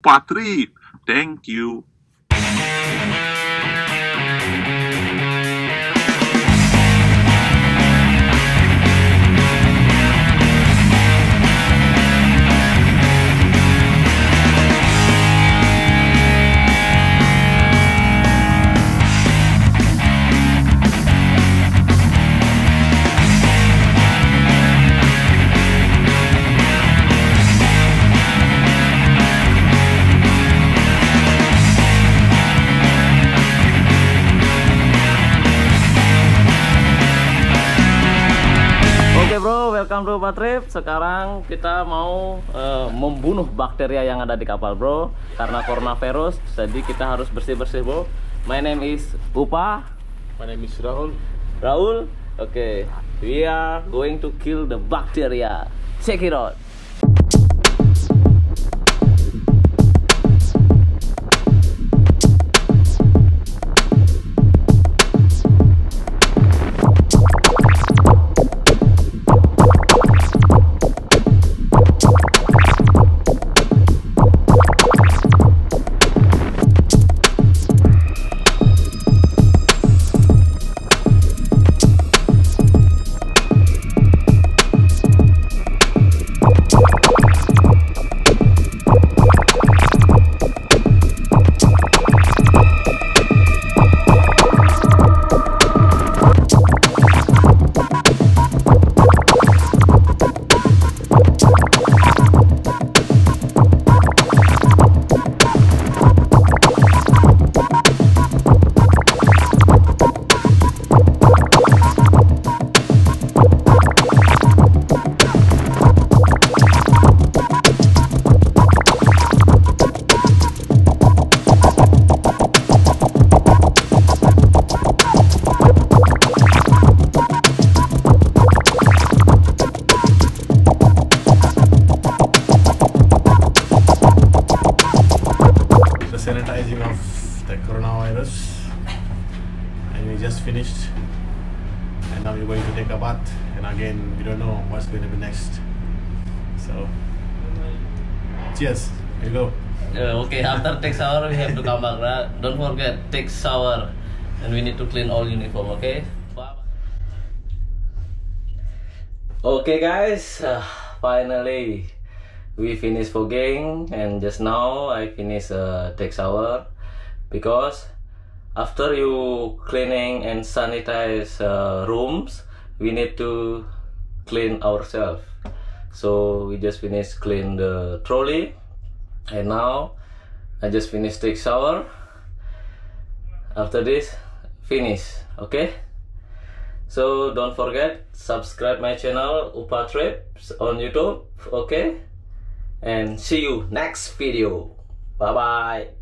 Patrick. Thank you. Oke bro, welcome to Patrip. Sekarang kita mau membunuh bakteria yang ada di kapal bro. Karena coronavirus, jadi kita harus bersih-bersih bro. My name is Upa. My name is Rahul. Raul. Okay, we are going to kill the bacteria. Check it out. Sanitizing of the coronavirus, and we just finished, and now we're going to take a bath, and again we don't know what's going to be next, so cheers. Here you go. Okay, after take shower we have to come back, right? Don't forget, take shower, and we need to clean all uniform. Okay. Bye. Okay guys, finally we finished fogging, and just now I finished take shower, because after you cleaning and sanitize rooms, we need to clean ourselves. So we just finished clean the trolley, and now I just finished take shower. After this, finish. Okay. So don't forget, subscribe my channel Upa Trips on YouTube. Okay. And see you next video. Bye bye.